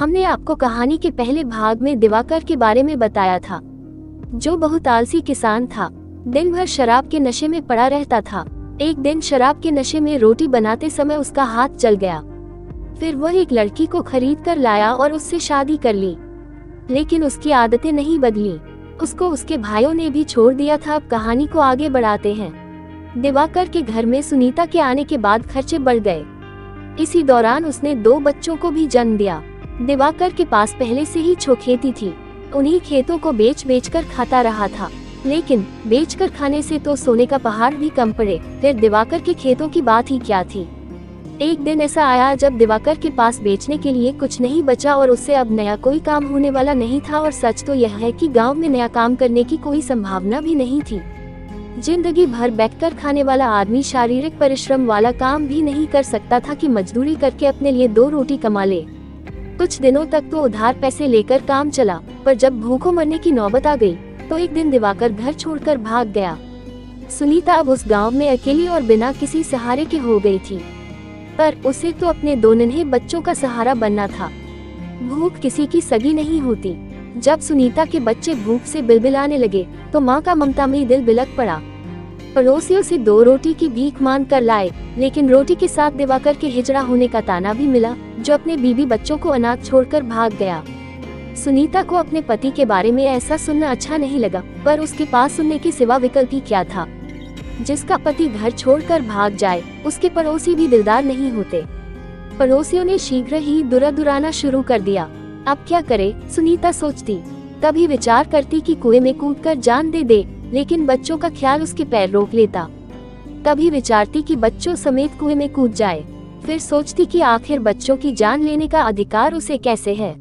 हमने आपको कहानी के पहले भाग में दिवाकर के बारे में बताया था, जो बहुत आलसी किसान था। दिन भर शराब के नशे में पड़ा रहता था। एक दिन शराब के नशे में रोटी बनाते समय उसका हाथ जल गया। फिर वह एक लड़की को खरीद कर लाया और उससे शादी कर ली, लेकिन उसकी आदतें नहीं बदली। उसको उसके भाइयों ने भी छोड़ दिया था। अब कहानी को आगे बढ़ाते हैं। दिवाकर के घर में सुनीता के आने के बाद खर्चे बढ़ गए। इसी दौरान उसने 2 बच्चों को भी जन्म दिया। दिवाकर के पास पहले से ही खेती थी। उन्हीं खेतों को बेच कर खाता रहा था, लेकिन बेचकर खाने से तो सोने का पहाड़ भी कम पड़े। फिर दिवाकर के खेतों की बात ही क्या थी। एक दिन ऐसा आया जब दिवाकर के पास बेचने के लिए कुछ नहीं बचा और उससे अब नया कोई काम होने वाला नहीं था। और सच तो यह है कि गांव में नया काम करने की कोई संभावना भी नहीं थी। जिंदगी भर बैठकर खाने वाला आदमी शारीरिक परिश्रम वाला काम भी नहीं कर सकता था कि मजदूरी करके अपने लिए 2 रोटी कमा ले। कुछ दिनों तक तो उधार पैसे लेकर काम चला, पर जब भूखों मरने की नौबत आ गई तो एक दिन दिवाकर घर छोड़कर भाग गया। सुनीता अब उस गांव में अकेली और बिना किसी सहारे के हो गई थी, पर उसे तो अपने 2 नन्हे बच्चों का सहारा बनना था। भूख किसी की सगी नहीं होती। जब सुनीता के बच्चे भूख से बिलबिलाने लगे तो माँ का ममतामयी दिल बिलक पड़ा। पड़ोसियों से 2 रोटी की भीख मांग कर लाए, लेकिन रोटी के साथ दिवाकर के हिजड़ा होने का ताना भी मिला, जो अपने बीवी बच्चों को अनाथ छोड़कर भाग गया। सुनीता को अपने पति के बारे में ऐसा सुनना अच्छा नहीं लगा, पर उसके पास सुनने के सिवा विकल्प ही क्या था। जिसका पति घर छोड़कर भाग जाए, उसके पड़ोसी भी दिलदार नहीं होते। पड़ोसियों ने शीघ्र ही दुराना शुरू कर दिया। अब क्या करे, सुनीता सोचती। कभी विचार करती कि कुएं में कूदकर जान दे दे, लेकिन बच्चों का ख्याल उसके पैर रोक लेता। कभी विचारती कि बच्चों समेत कुएं में कूद जाए, फिर सोचती कि आखिर बच्चों की जान लेने का अधिकार उसे कैसे है।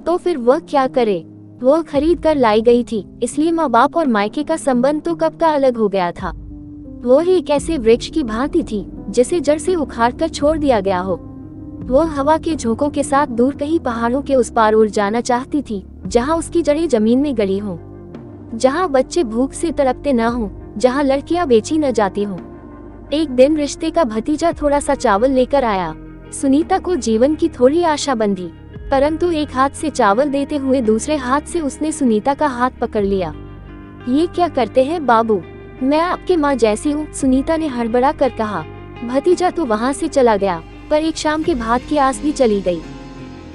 तो फिर वह क्या करे। वह खरीद कर लाई गई थी, इसलिए माँ बाप और मायके का संबंध तो कब का अलग हो गया था। वह एक ऐसे वृक्ष की भांति थी जिसे जड़ से उखाड़ कर छोड़ दिया गया हो। वह हवा के झोंकों के साथ दूर कहीं पहाड़ों के उस पार उड़ जाना चाहती थी, जहाँ उसकी जड़ें जमीन में गड़ी हों, जहाँ बच्चे भूख से तड़पते न हों, जहाँ लड़कियां बेची न जाती हों। एक दिन रिश्ते का भतीजा थोड़ा सा चावल लेकर आया। सुनीता को जीवन की थोड़ी आशा बंधी, परंतु एक हाथ से चावल देते हुए दूसरे हाथ से उसने सुनीता का हाथ पकड़ लिया। ये क्या करते हैं बाबू, मैं आपके माँ जैसी हूँ, सुनीता ने हड़बड़ा कर कहा। भतीजा तो वहाँ से चला गया, पर एक शाम के भात की आस भी चली गई।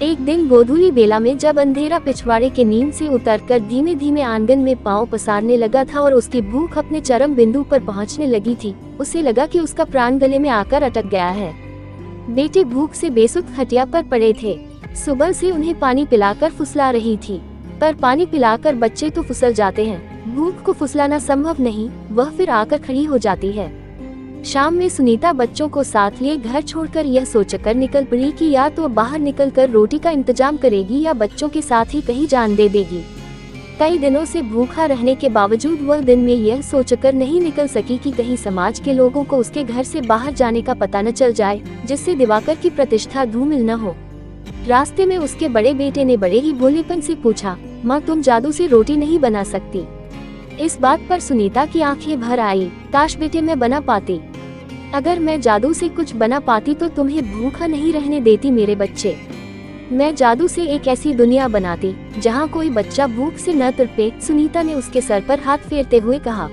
एक दिन गोधूली बेला में जब अंधेरा पिछवाड़े के नींद से उतरकर धीमे धीमे आंगन में पांव पसारने लगा था और उसकी भूख अपने चरम बिंदु पर पहुंचने लगी थी, उसे लगा कि उसका प्राण गले में आकर अटक गया है। बेटे भूख से बेसुध खटिया पर पड़े थे। सुबह से उन्हें पानी पिलाकर फुसला रही थी, पर पानी पिलाकर बच्चे तो फुसल जाते हैं, भूख को फुसलाना संभव नहीं, वह फिर आकर खड़ी हो जाती है। शाम में सुनीता बच्चों को साथ लिए घर छोड़कर यह सोचकर निकल पड़ी कि या तो बाहर निकलकर रोटी का इंतजाम करेगी या बच्चों के साथ ही कहीं जान दे देगी। कई दिनों से भूखा रहने के बावजूद वह दिन में यह सोचकर नहीं निकल सकी कि कहीं समाज के लोगों को उसके घर से बाहर जाने का पता न चल जाए, जिससे दिवाकर की प्रतिष्ठा धूमिल न हो। रास्ते में उसके बड़े बेटे ने बड़े ही भोलेपन से पूछा, माँ तुम जादू से रोटी नहीं बना सकती? इस बात पर सुनीता की आंखें भर आई। काश बेटे मैं बना पाती। अगर मैं जादू से कुछ बना पाती तो तुम्हें भूखा नहीं रहने देती मेरे बच्चे। मैं जादू से एक ऐसी दुनिया बनाती जहाँ कोई बच्चा भूख से न तड़पे। सुनीता ने उसके सर पर हाथ फेरते हुए कहा।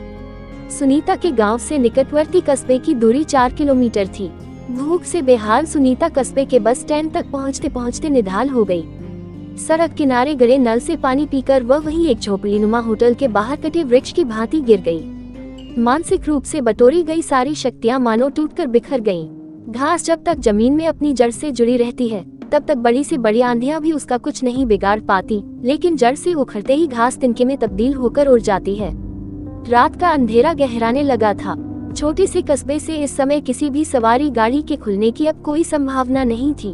सुनीता के गांव से निकटवर्ती कस्बे की दूरी 4 किलोमीटर थी। भूख से बेहाल सुनीता कस्बे के बस स्टैंड तक पहुँचते पहुँचते निढाल हो गई। सड़क किनारे गड़े नल से पानी पीकर वह वहीं एक झोपड़ीनुमा होटल के बाहर कटे वृक्ष की भांति गिर गई। मानसिक रूप से बटोरी गई सारी शक्तियां मानो टूटकर बिखर गईं। घास जब तक जमीन में अपनी जड़ से जुड़ी रहती है, तब तक बड़ी से बड़ी आंधियां भी उसका कुछ नहीं बिगाड़ पाती, लेकिन जड़ से उखड़ते ही घास तिनके में तब्दील होकर उड़ जाती है। रात का अंधेरा गहराने लगा था। छोटे से कस्बे से इस समय किसी भी सवारी गाड़ी के खुलने की अब कोई संभावना नहीं थी।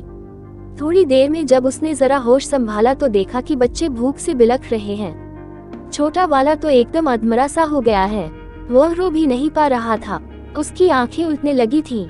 थोड़ी देर में जब उसने जरा होश संभाला तो देखा कि बच्चे भूख से बिलख रहे हैं। छोटा वाला तो एकदम अधमरा सा हो गया है, वह रो भी नहीं पा रहा था। उसकी आंखें उलटने लगी थीं।